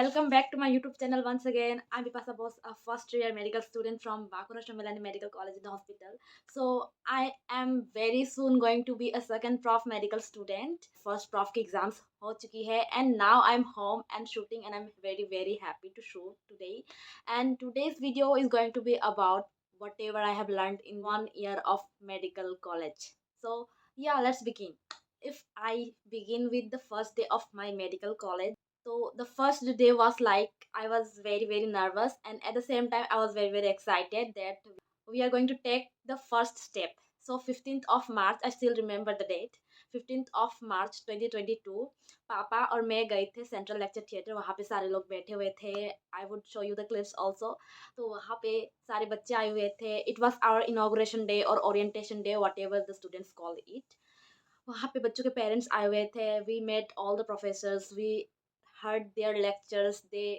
welcome back to my YouTube channel once again. I'm Bipasa Bose, a first year medical student from Bakura Shamilani Medical College in the hospital. So I am very soon going to be a second prof medical student. First prof की exams हो चुकी है and now I'm home and shooting and I'm very happy to shoot today. And today's video is going to be about whatever I have learned in 1 year of medical college. So yeah, let's begin. If I begin with the first day of my medical college, so the first day was like I was very nervous, and at the same time I was very excited that we are going to take the first step. So 15th of March, I still remember the date. 15th of March 2022, पापा और मैं गए थे central lecture theatre. वहाँ पे सारे लोग बैठे हुए थे. I would show you the clips also. तो वहाँ पे सारे बच्चे आए हुए थे. It was our inauguration day और orientation day, whatever the students call it. वहाँ पे बच्चों के पेरेंट्स आए हुए थे. We met all the professors. We heard their lectures. They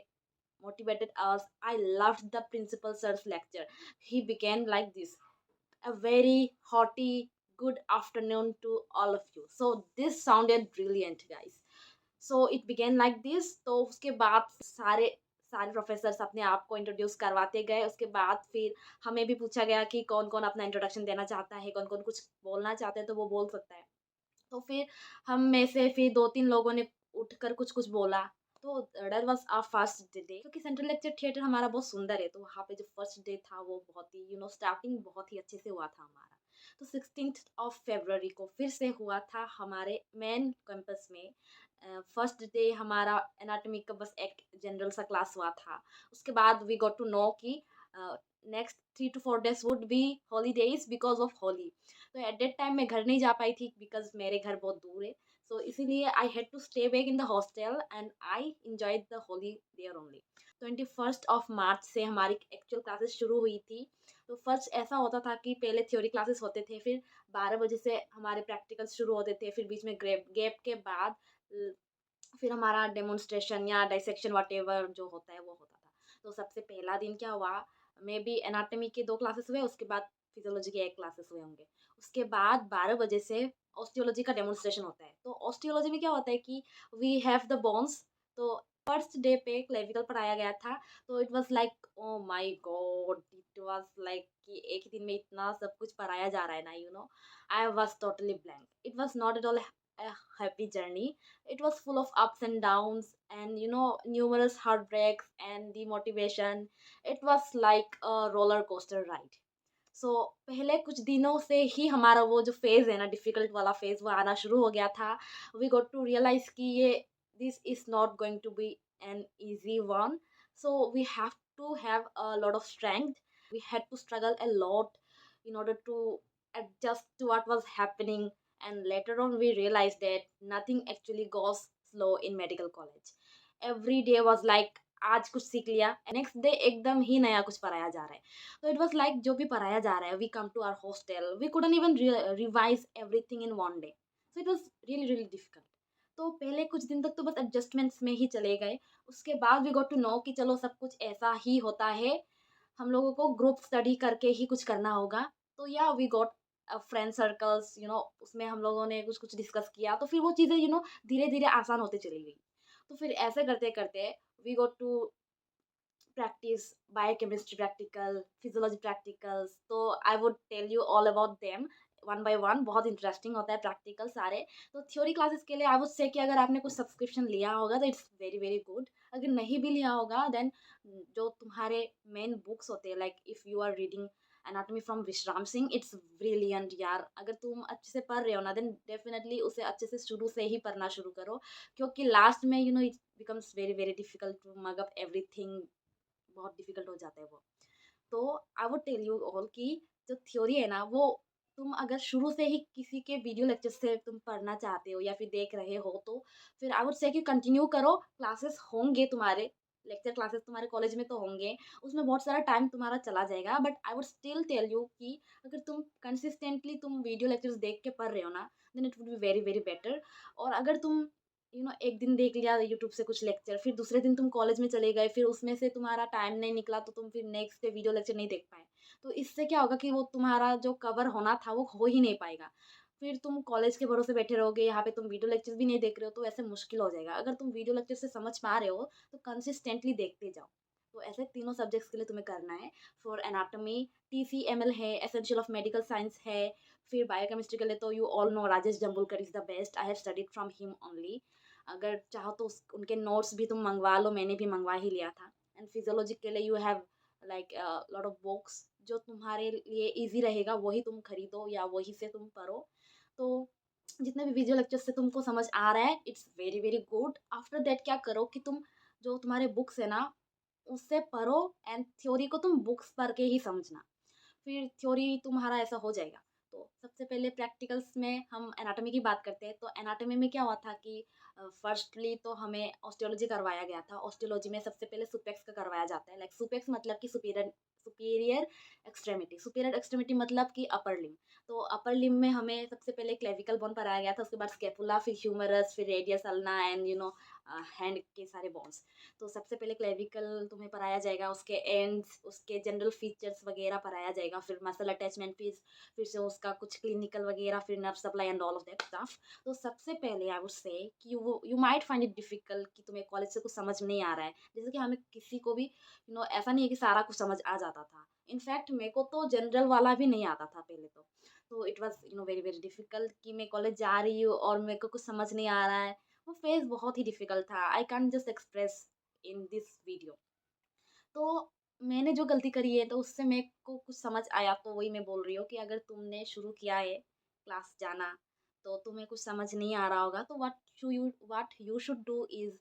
motivated us. I loved the principal sir's lecture. He began like this: a very hearty good afternoon to all of you. So this sounded brilliant, guys. So it began like this. तो उसके बाद सारे सारे professors अपने आप को introduce करवाते गए. उसके बाद फिर हमें भी पूछा गया कि कौन कौन अपना इंट्रोडक्शन देना चाहता है, कौन कौन कुछ बोलना चाहते हैं तो वो बोल सकता है. तो फिर हम में से फिर 2-3 लोगों ने उठकर कुछ कुछ बोला. तो that was our first day. क्योंकि सेंट्रल लेक्चर थिएटर हमारा बहुत सुंदर है, तो वहाँ पे जो फर्स्ट डे था वो बहुत ही स्टार्टिंग बहुत ही अच्छे से हुआ था हमारा. तो 16 फरवरी को फिर से हुआ था हमारे मेन कैंपस में. फर्स्ट डे हमारा एनाटॉमी का बस एक जनरल सा क्लास हुआ था. उसके बाद वी गॉट टू नो कि next 3 to 4 days would be holidays because of Holi. तो एट दैट टाइम मैं घर नहीं जा पाई थी बिकॉज मेरे घर बहुत दूर है. सो इसीलिए I had to stay back in the hostel and I enjoyed the Holi there only. 21 मार्च से हमारी एक्चुअल क्लासेस शुरू हुई थी. तो फर्स्ट ऐसा होता था कि पहले थ्योरी क्लासेस होते थे, फिर 12 बजे से हमारे प्रैक्टिकल्स शुरू होते थे, फिर बीच में गैप के बाद फिर हमारा डेमोन्स्ट्रेशन या डाइसेक्शन वट एवर जो होता है वो होता था. तो सबसे पहला दिन क्या हुआ, मे बी एनाटॉमी के 2 क्लासेस हुए, उसके बाद फिजियोलॉजी के 1 क्लासेस हुए होंगे. उसके बाद 12 बजे से ऑस्टियोलॉजी का डेमोन्स्ट्रेशन होता है. तो ऑस्टियोलॉजी में क्या होता है कि वी हैव द बोन्स. तो फर्स्ट डे पे क्लेविकल पढ़ाया गया था. तो it was like oh my God, it was like कि एक ही दिन में इतना सब कुछ पढ़ाया जा रहा है ना, I was totally blank. It was not at all a happy journey. It was full of ups and downs and numerous heartbreaks and demotivation. It was like a roller coaster ride. सो पहले कुछ दिनों से ही हमारा वो जो phase है ना, difficult वाला फेज़, वो आना शुरू हो गया था. वी गॉट टू रियलाइज़ कि ये this is not going to be an easy one. So we have to have a lot of strength. We had to struggle a lot in order to adjust to what was happening. And later on we realized that nothing actually goes slow in medical college. Every day was like आज कुछ सीख लिया, next day एकदम ही नया कुछ पढ़ाया जा रहा है. तो इट वॉज लाइक जो भी पढ़ाया जा रहा है, we come to our hostel, we couldn't even revise everything in one day. So it was really difficult. तो पहले कुछ दिन तक तो बस एडजस्टमेंट्स में ही चले गए. उसके बाद वी गॉट टू नो कि चलो सब कुछ ऐसा ही होता है, हम लोगों को ग्रुप स्टडी करके ही कुछ करना होगा. तो या वी गॉट फ्रेंड सर्कल्स, उसमें हम लोगों ने कुछ कुछ डिस्कस किया. तो फिर वो चीज़ें धीरे धीरे आसान होते चली गई. तो फिर ऐसे करते करते we got to practice biochemistry practical, physiology practicals. तो I would tell you all about them one by one. बहुत इंटरेस्टिंग होता है प्रैक्टिकल सारे. तो थ्योरी क्लासेस के लिए आई वुड से कि अगर आपने कुछ सब्सक्रिप्शन लिया होगा तो इट्स वेरी गुड. अगर नहीं भी लिया होगा देन जो तुम्हारे मेन बुक्स होते हैं, like if you are reading anatomy from Vishram Singh, it's brilliant यार. अगर तुम अच्छे से पढ़ रहे हो ना देन डेफिनेटली उसे अच्छे से शुरू से ही पढ़ना शुरू करो, क्योंकि लास्ट में it becomes very difficult to mug up everything. बहुत डिफिकल्ट हो जाता है वो. तो I would tell you all कि जो थ्योरी है ना, वो तुम अगर शुरू से ही किसी के वीडियो लेक्चर से तुम पढ़ना चाहते हो या फिर देख रहे हो, तो फिर आई वुड से कि कंटिन्यू करो. क्लासेस होंगे तुम्हारे, लेक्चर क्लासेस तुम्हारे कॉलेज में तो होंगे, उसमें बहुत सारा टाइम तुम्हारा चला जाएगा. But I would still tell you कि अगर तुम कंसिस्टेंटली तुम वीडियो लेक्चर्स देख के पढ़ रहे हो ना, then it would be very better. और अगर तुम एक दिन देख लिया यूट्यूब से कुछ लेक्चर, फिर दूसरे दिन तुम कॉलेज में चले गए, फिर उसमें से तुम्हारा टाइम नहीं निकला, तो तुम फिर नेक्स्ट डे वीडियो लेक्चर नहीं देख पाए, तो इससे क्या होगा कि वो तुम्हारा जो कवर होना था वो हो ही नहीं पाएगा. फिर तुम कॉलेज के भरोसे बैठे रहोगे, यहाँ पे तुम वीडियो लेक्चर्स भी नहीं देख रहे हो, तो ऐसे मुश्किल हो जाएगा। अगर तुम वीडियो लेक्चर से समझ पा रहे हो तो कंसिस्टेंटली देखते जाओ। तो ऐसे तीनों सब्जेक्ट्स के लिए तुम्हें करना है। फॉर एनाटॉमी TCML है, एसेंशियल ऑफ मेडिकल साइंस है। फिर बायोकेमिस्ट्री के लिए तो you all know Rajesh Jambulkar is the best, I have studied from him only. अगर चाहो तो उनके नोट्स भी तुम मंगवा लो, मैंने भी मंगवा ही लिया था। एंड फिजियोलॉजी के लिए you have like lot of books, जो तुम्हारे लिए इजी रहेगा वही तुम खरीदो या वही से तुम पढ़ो। तो जितने भी वीडियो लेक्चर से तुमको समझ आ रहा है, it's very very good. After that क्या करो कि तुम जो तुम्हारे बुक्स है ना उससे पढ़ो, एंड थ्योरी को तुम बुक्स पढ़ के ही समझना, फिर थ्योरी तुम्हारा ऐसा हो जाएगा। तो सबसे पहले प्रैक्टिकल्स में हम एनाटॉमी की बात करते हैं। तो एनाटॉमी में क्या हुआ था कि फर्स्टली तो हमें ऑस्टियोलॉजी करवाया गया था। ऑस्टियोलॉजी में सबसे पहले सुपेक्स का करवाया जाता है। लाइक सुपेक्स मतलब कि सुपीरियर सुपीरियर एक्सट्रेमिटी। सुपीरियर एक्सट्रेमिटी मतलब कि अपर लिम्ब। तो अपर लिम्ब में हमें सबसे पहले क्लेविकल बोन पढ़ाया गया था, उसके बाद स्केपुला, फिर ह्यूमरस, फिर रेडियस अल्ना एंड हैंड के सारे बोन्स। तो सबसे पहले क्लेविकल तुम्हें पढ़ाया जाएगा, उसके एंड्स, उसके जनरल फीचर्स वगैरह पढ़ाया जाएगा, फिर मसल अटैचमेंट, फिर से उसका कुछ क्लिनिकल वगैरह, फिर nerve supply and all of that stuff. तो सबसे पहले आई वुड से कि you might find it difficult कि तुम्हें कॉलेज से कुछ समझ नहीं आ रहा है। जैसे कि हमें किसी को भी ऐसा नहीं है कि सारा कुछ समझ आ जाता था। इनफैक्ट मेरे को तो जनरल वाला भी नहीं आता था पहले तो it was very very difficult कि मैं कॉलेज जा रही हूँ और मेरे को कुछ समझ नहीं आ रहा है। वो फेज बहुत ही डिफिकल्ट था, I can't just express in this video. तो मैंने जो गलती करी है तो उससे मेरे को कुछ समझ आया, तो वही मैं बोल रही हूँ कि अगर तुमने शुरू किया है क्लास जाना तो तुम्हें कुछ समझ नहीं आ रहा होगा, तो what you should do is,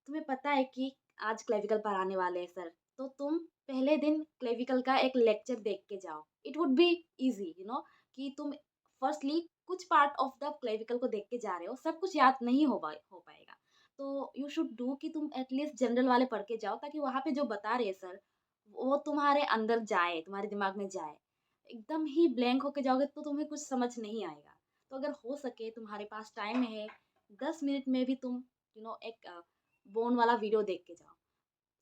तुम्हें पता है कि आज क्लेविकल पढ़ाने वाले हैं सर, तो तुम पहले दिन क्लेविकल का एक लेक्चर देख के जाओ। इट वुड बी इजी कि तुम फर्स्टली कुछ पार्ट ऑफ द क्लेविकल को देख के जा रहे हो, सब कुछ याद नहीं हो पाएगा। तो यू शुड डू कि तुम एटलीस्ट जनरल वाले पढ़ के जाओ, ताकि वहाँ पे जो बता रहे हैं सर वो तुम्हारे अंदर जाए, तुम्हारे दिमाग में जाए। एकदम ही ब्लैंक होके जाओगे तो तुम्हें कुछ समझ नहीं आएगा। तो अगर हो सके तुम्हारे पास टाइम है, 10 मिनट में भी तुम एक बोन वाला वीडियो देख के जाओ।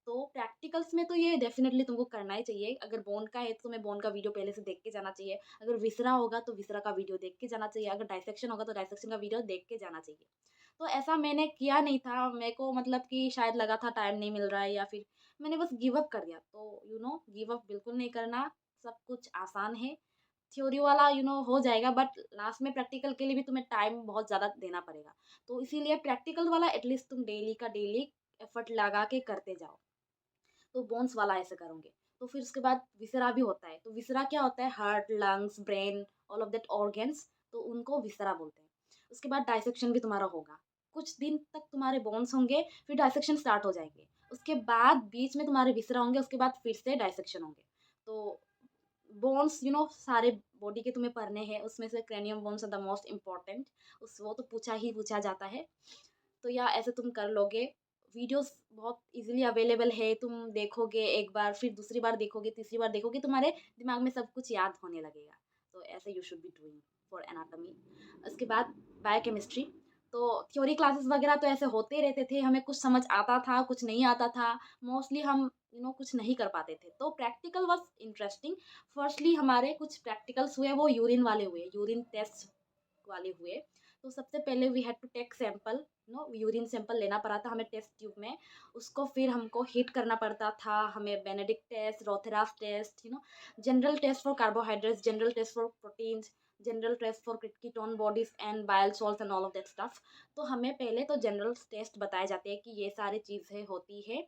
तो प्रैक्टिकल्स में तो ये डेफिनेटली तुमको करना ही चाहिए। अगर बोन का है तो तुम्हें बोन का वीडियो पहले से देख के जाना चाहिए। अगर विसरा होगा तो विसरा का वीडियो देख के जाना चाहिए। अगर डाइसेक्शन होगा तो डाइसेक्शन का वीडियो देख के जाना चाहिए। तो ऐसा मैंने किया नहीं था, मेरे को मतलब कि शायद लगा था टाइम नहीं मिल रहा है, या फिर मैंने बस गिव अप कर दिया। तो गिव अप बिल्कुल नहीं करना, सब कुछ आसान है। थ्योरी वाला हो जाएगा, बट लास्ट में प्रैक्टिकल के लिए भी तुम्हें टाइम बहुत ज़्यादा देना पड़ेगा। तो इसीलिए प्रैक्टिकल वाला एटलीस्ट तुम डेली का डेली एफर्ट लगा के करते जाओ। तो बोन्स वाला ऐसे करोगे। तो फिर उसके बाद विसरा भी होता है। तो विसरा क्या होता है, heart, lungs, brain, all of that organs, तो उनको विसरा बोलते हैं। उसके बाद डाइसेक्शन भी तुम्हारा होगा। कुछ दिन तक तुम्हारे बोन्स होंगे, फिर डाइसेक्शन स्टार्ट हो जाएंगे। उसके बाद बीच में तुम्हारे विसरा होंगे, उसके बाद फिर से डाइसेक्शन होंगे। तो बोन्स सारे बॉडी के तुम्हें पढ़ने हैं, उसमें से cranium bones are the most important. उस वो तो पूछा ही पूछा जाता है। तो या ऐसे तुम कर लोगे। वीडियोस बहुत इजीली अवेलेबल है, तुम देखोगे एक बार, फिर दूसरी बार देखोगे, तीसरी बार देखोगे, तुम्हारे दिमाग में सब कुछ याद होने लगेगा। तो ऐसे you should be doing for anatomy. उसके बाद बायोकेमिस्ट्री। तो थ्योरी क्लासेस वगैरह तो ऐसे होते ही रहते थे, हमें कुछ समझ आता था, कुछ नहीं आता था। मोस्टली हम कुछ नहीं कर पाते थे। तो प्रैक्टिकल वॉज इंटरेस्टिंग। फर्स्टली हमारे कुछ प्रैक्टिकल्स हुए, वो यूरिन वाले हुए, यूरिन टेस्ट वाले हुए। तो सबसे पहले we had to take sample, urine sample लेना पड़ा था हमें टेस्ट ट्यूब में। उसको फिर हमको हीट करना पड़ता था, हमें Benedict test, Rothera's test, general test for carbohydrates, general test for proteins, general test for ketone bodies and bile salts and all of that stuff. तो हमें पहले तो जनरल टेस्ट बताए जाते हैं कि ये सारी चीज़ें होती है।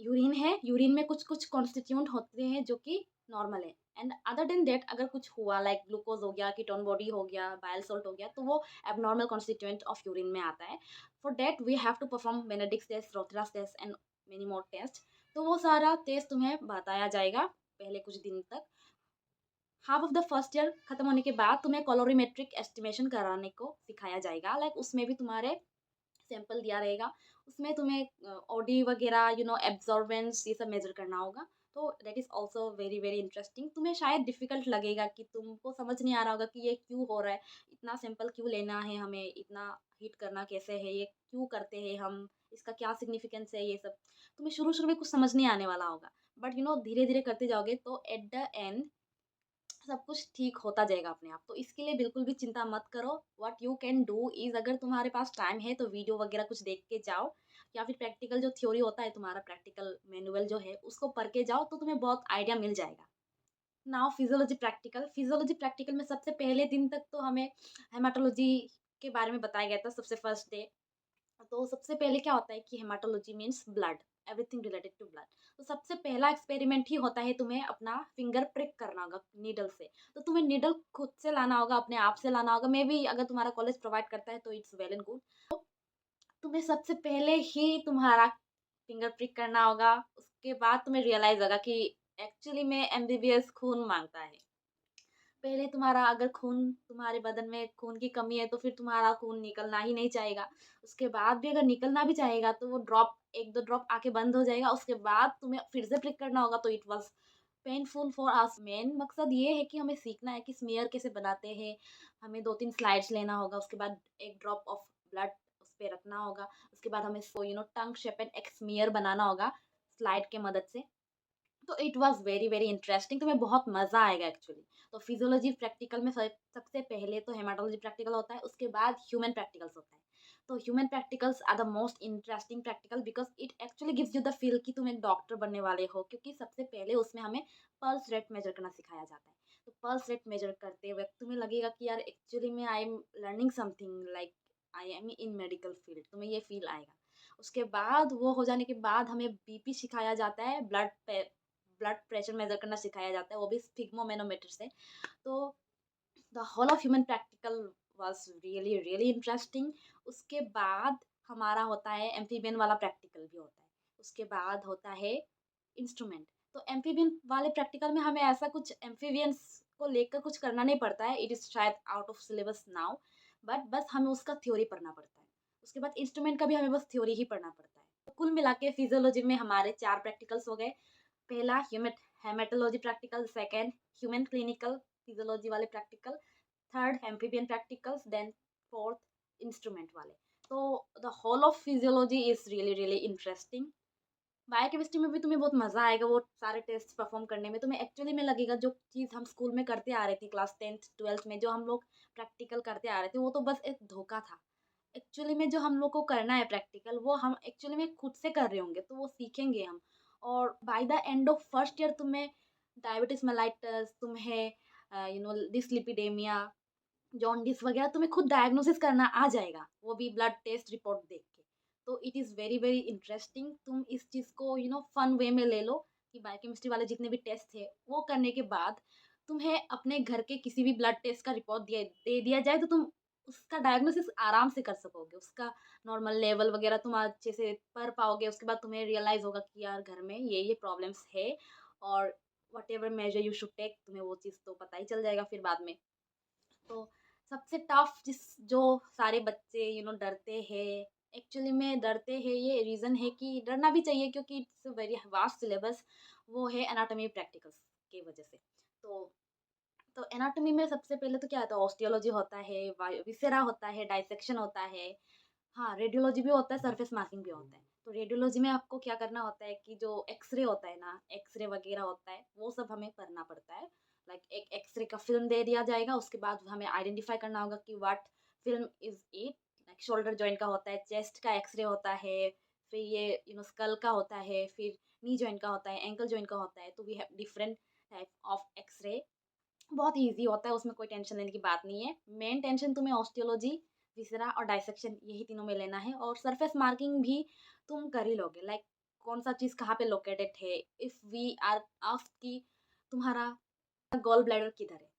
यूरिन है, यूरिन में कुछ कुछ कॉन्स्टिट्यूंट होते हैं जो कि नॉर्मल है। एंड अदर देन दैट अगर कुछ हुआ, लाइक ग्लूकोज हो गया, कीटोन बॉडी हो गया, बायल सॉल्ट हो गया, तो वो एबनॉर्मल कॉन्स्टिट्यूएंट ऑफ यूरिन में आता है। For that we have to perform Benedict test, Rothera's test and many more test. तो वो सारा टेस्ट तुम्हें बताया जाएगा पहले कुछ दिन तक। Half of the first year खत्म होने के बाद तुम्हें कॉलोरीमेट्रिक एस्टिमेशन कराने को सिखाया जाएगा। लाइक उसमें भी तुम्हारे सैंपल दिया रहेगा, उसमें तुम्हें ओडी वगैरह एब्जॉर्बेंस ये सब मेजर करना होगा। तो that is also very very interesting. तुम्हें शायद डिफिकल्ट लगेगा कि तुमको समझ नहीं आ रहा होगा कि ये क्यों हो रहा है, इतना सैंपल क्यों लेना है, हमें इतना हीट करना कैसे है, ये क्यों करते हैं हम, इसका क्या सिग्निफिकेंस है, ये सब तुम्हें शुरू शुरू में कुछ समझ नहीं आने वाला होगा। बट धीरे धीरे करते जाओगे तो एट द एंड सब कुछ ठीक होता जाएगा अपने आप। तो इसके लिए बिल्कुल भी चिंता मत करो। What you can do is, अगर तुम्हारे पास टाइम है तो वीडियो वगैरह कुछ देख के जाओ, या फिर प्रैक्टिकल जो थ्योरी होता है तुम्हारा, प्रैक्टिकल मैनुअल जो है उसको पढ़ के जाओ, तो तुम्हें बहुत आइडिया मिल जाएगा। नाउ फिजियोलॉजी प्रैक्टिकल में सबसे पहले दिन तक तो हमें हेमाटोलॉजी के बारे में बताया गया था, सबसे फर्स्ट डे। तो सबसे पहले क्या होता है कि hematology means blood, everything related to blood. तो सबसे पहला एक्सपेरिमेंट ही होता है, तुम्हें अपना फिंगर प्रिक करना होगा नीडल से। तो तुम्हें नीडल खुद से लाना होगा, अपने आप से लाना होगा। मे बी अगर तुम्हारा कॉलेज प्रोवाइड करता है तो इट्स वेल एंड गुड। तुम्हें सबसे पहले ही तुम्हारा फिंगर प्रिक करना होगा। उसके बाद तुम्हें रियलाइज होगा कि एक्चुअली में एमबीबीएस खून मांगता है। पहले तुम्हारा अगर खून, तुम्हारे बदन में खून की कमी है तो फिर तुम्हारा खून निकलना ही नहीं चाहेगा। उसके बाद भी अगर निकलना भी चाहेगा तो वो ड्रॉप, 1-2 ड्रॉप आके बंद हो जाएगा। उसके बाद तुम्हें फिर से प्रिक करना होगा, तो it was painful for us. Main मकसद ये है कि हमें सीखना है कि स्मीयर कैसे बनाते हैं। हमें 2-3 स्लाइड्स लेना होगा, उसके बाद 1 ड्रॉप ऑफ ब्लड उस पे रखना होगा। उसके बाद हमें टंग शेप एंड एक स्मीयर बनाना होगा स्लाइड के मदद से। तो it was very, very interesting, तुम्हें बहुत मज़ा आएगा एक्चुअली। तो फिजियोलॉजी प्रैक्टिकल में सबसे पहले तो हेमाटोलॉजी प्रैक्टिकल होता है, उसके बाद ह्यूमन प्रैक्टिकल्स होता है। तो human practicals are the most interesting practical, because it actually gives you the feel कि तुम एक डॉक्टर बनने वाले हो, क्योंकि सबसे पहले उसमें हमें पल्स रेट मेज़र करना सिखाया जाता है। तो पल्स रेट मेज़र करते वक़्त तुम्हें लगेगा कि यार एक्चुअली में I am learning something, like I am in medical field, तुम्हें ये फ़ील आएगा। उसके बाद वो हो जाने के बाद हमें बीपी सिखाया जाता है, ब्लड प्रेशर मेज़र करना सिखाया जाता है, वो भी स्फिग्मोमेनोमीटर से। तो the whole of human practical was really, really interesting. उसके बाद हमारा होता है एम्फीबियन वाला प्रैक्टिकल भी होता है। उसके बाद होता है इंस्ट्रूमेंट। तो एम्फीबियन वाले प्रैक्टिकल में हमें ऐसा कुछ एम्फीबियंस को लेकर कुछ करना नहीं पड़ता है। इट इज़ शायद out of syllabus now, but बस हमें उसका थ्योरी पढ़ना पड़ता है। उसके बाद इंस्ट्रूमेंट का भी हमें बस थ्योरी ही पढ़ना पड़ता है। तो कुल मिला के फिजियोलॉजी में हमारे 4 प्रैक्टिकल्स हो गए। पहला haematology practical, second human clinical physiology वाले practical, third amphibian practicals, then fourth instrument वाले। तो the whole of physiology is really, really interesting. Biochemistry में भी तुम्हें बहुत मज़ा आएगा वो सारे टेस्ट परफॉर्म करने में। तुम्हें एक्चुअली में लगेगा जो चीज़ हम स्कूल में करते आ रहे थे, क्लास 10th 12th में जो हम लोग प्रैक्टिकल करते आ रहे थे, वो तो बस एक धोखा था। एक्चुअली में जो हम लोग को करना है प्रैक्टिकल, वो हम एक्चुअली में खुद से कर रहे होंगे, तो वो सीखेंगे हम। और by the end of first year तुम्हें डायबिटीज मेलाइटस, तुम्हें डिसलिपिडेमिया, जॉन्डिस वगैरह तुम्हें खुद डायग्नोसिस करना आ जाएगा, वो भी ब्लड टेस्ट रिपोर्ट देख के। तो it is very, very interesting. तुम इस चीज़ को फन वे में ले लो कि बायोकेमिस्ट्री वाले जितने भी टेस्ट थे वो करने के बाद तुम्हें अपने घर के किसी भी ब्लड टेस्ट का रिपोर्ट दे दिया जाए, तो तुम उसका डायग्नोसिस आराम से कर सकोगे। उसका नॉर्मल लेवल वगैरह तुम अच्छे से पढ़ पाओगे। उसके बाद तुम्हें रियलाइज़ होगा कि यार घर में ये प्रॉब्लम्स है, और whatever major you should take, तुम्हें वो चीज़ तो पता ही चल जाएगा फिर बाद में। तो सबसे टफ जिस जो सारे बच्चे डरते हैं, एक्चुअली में डरते हैं, ये रीज़न है कि डरना भी चाहिए क्योंकि इट्स वेरी वास्ट सिलेबस। वो है एनाटॉमी प्रैक्टिकल्स की वजह से। तो एनाटॉमी में सबसे पहले तो क्या आता है, ऑस्टियोलॉजी होता है, विसेरा होता है, डाइसेक्शन होता है। हाँ, रेडियोलॉजी भी होता है, सरफेस मार्किंग भी होता है। तो रेडियोलॉजी में आपको क्या करना होता है कि जो एक्स-रे होता है ना, एक्स-रे वगैरह होता है, वो सब हमें करना पड़ता है। लाइक एक एक्स-रे का फ़िल्म दे दिया जाएगा, उसके बाद हमें आइडेंटिफ़ाई करना होगा कि what film is it. Like shoulder joint का होता है, चेस्ट का एक्स-रे होता है, फिर ये स्कल का होता है, फिर नी जॉइंट का होता है, एंकल जॉइंट का होता है। तो we have different type of x-ray. बहुत ईज़ी होता है, उसमें कोई टेंशन लेने की बात नहीं है। मेन टेंशन तुम्हें ऑस्टियोलॉजी, विसेरा और डाइसेक्शन, यही तीनों में लेना है, और सरफेस मार्किंग भी तुम कर ही लोगे। लाइक कौन-सा चीज़ कहाँ पे लोकेटेड है। इफ वी आर आस्क्ड कि तुम्हारा गॉल ब्लैडर किधर है,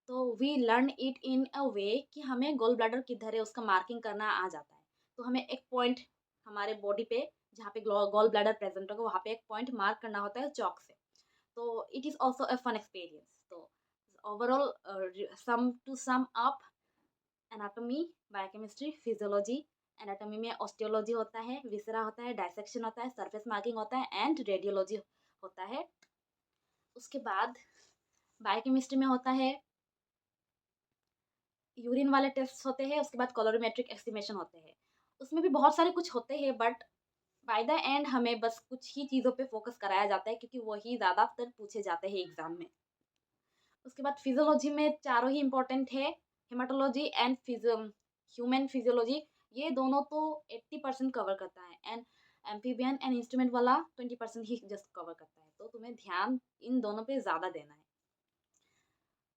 तो वी लर्न इट इन अ वे कि हमें गॉल ब्लैडर किधर है उसका मार्किंग करना आ जाता है। तो हमें एक पॉइंट हमारे बॉडी पे जहाँ पे गॉल ब्लैडर प्रेज़ेंट होगा, वहाँ पे एक पॉइंट मार्क करना होता है चॉक से। तो it is also a fun experience. तो overall sum up, anatomy, biochemistry, physiology. Anatomy में ऑस्टियोलॉजी होता है, विसरा होता है, डाइसेक्शन होता है, सरफेस मार्किंग होता है एंड रेडियोलॉजी होता है। उसके बाद बायोकेमिस्ट्री में होता है, यूरिन वाले टेस्ट होते हैं, उसके बाद कलोरीमेट्रिक एस्टिमेशन होते हैं। उसमें भी बहुत सारे कुछ होते हैं, बट बाय द एंड हमें बस कुछ ही चीज़ों पे फोकस कराया जाता है क्योंकि वही ज़्यादातर पूछे जाते हैं एग्जाम में। उसके बाद फिजियोलॉजी में चारों ही इम्पोर्टेंट है, हेमाटोलॉजी एंड ह्यूमन फिजियोलॉजी। ये दोनों तो 80% कवर करता है, एंड एम्फीबियन एंड इंस्ट्रूमेंट वाला 20% ही जस्ट कवर करता है, तो तुम्हें ध्यान इन दोनों पे ज़्यादा देना है।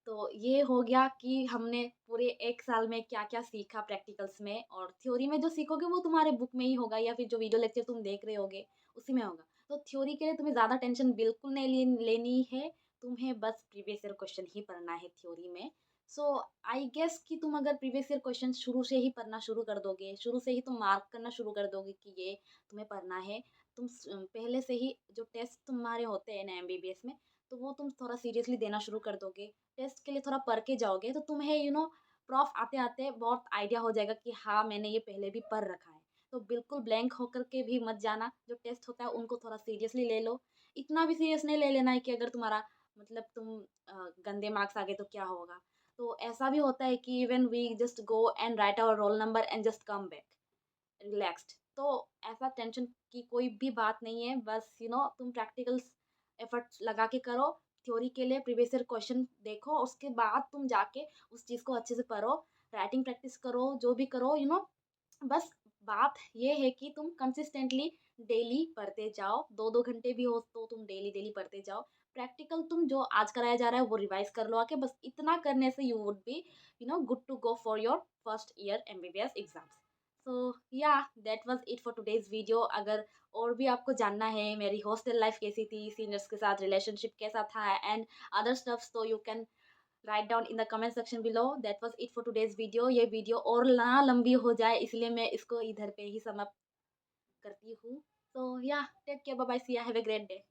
तो ये हो गया कि हमने पूरे 1 साल में क्या-क्या सीखा प्रैक्टिकल्स में, और थ्योरी में जो सीखोगे वो तुम्हारे बुक में ही होगा या फिर जो वीडियो लेक्चर तुम देख रहे होगे, उसी में होगा। तो थ्योरी के लिए तुम्हें ज़्यादा टेंशन बिल्कुल नहीं लेनी है, तुम्हें बस प्रीवियस ईयर क्वेश्चन ही पढ़ना है थ्योरी में। सो आई गेस कि तुम अगर प्रीवियस ईयर क्वेश्चन शुरू से ही पढ़ना शुरू कर दोगे, शुरू से ही तुम मार्क करना शुरू कर दोगे कि ये तुम्हें पढ़ना है, तुम पहले से ही जो टेस्ट तुम्हारे होते हैं ना एमबीबीएस में, तो वो तुम थोड़ा सीरियसली देना शुरू कर दोगे, टेस्ट के लिए थोड़ा पढ़ के जाओगे, तो तुम्हें प्रॉफ आते-आते बहुत आइडिया हो जाएगा कि हाँ, मैंने ये पहले भी पढ़ रखा है। तो बिल्कुल ब्लैंक होकर के भी मत जाना, जो टेस्ट होता है उनको थोड़ा सीरियसली ले लो। इतना भी सीरियस नहीं ले लेना है कि अगर तुम्हारा मतलब तुम गंदे मार्क्स आ गए तो क्या होगा? तो ऐसा भी होता है कि even we just go and write our roll number and just come back relaxed. तो ऐसा टेंशन की कोई भी बात नहीं है, बस तुम प्रैक्टिकल्स एफर्ट्स लगा के करो, थ्योरी के लिए प्रीवियस ईयर क्वेश्चन देखो, उसके बाद तुम जाके उस चीज़ को अच्छे से पढ़ो, राइटिंग प्रैक्टिस करो, जो भी करो बस बात ये है कि तुम कंसिस्टेंटली डेली पढ़ते जाओ, 2-2 घंटे भी हो तो तुम डेली पढ़ते जाओ। प्रैक्टिकल तुम जो आज कराया जा रहा है वो रिवाइज़ कर लो आके, बस इतना करने से you would be good to go for your first year MBBS exams. So yeah that was it for today's video. अगर और भी आपको जानना है मेरी हॉस्टल लाइफ़ कैसी थी, सीनियर्स के साथ रिलेशनशिप कैसा था एंड अदर स्टफ्स, तो you can write down in the comment section below. That was it for today's video. ये वीडियो और ना लंबी हो जाए इसलिए मैं इसको इधर पे ही समाप्त करती हूँ। सो या टेक केयर, बाय बाय, सी या, हैव अ ग्रेट डे।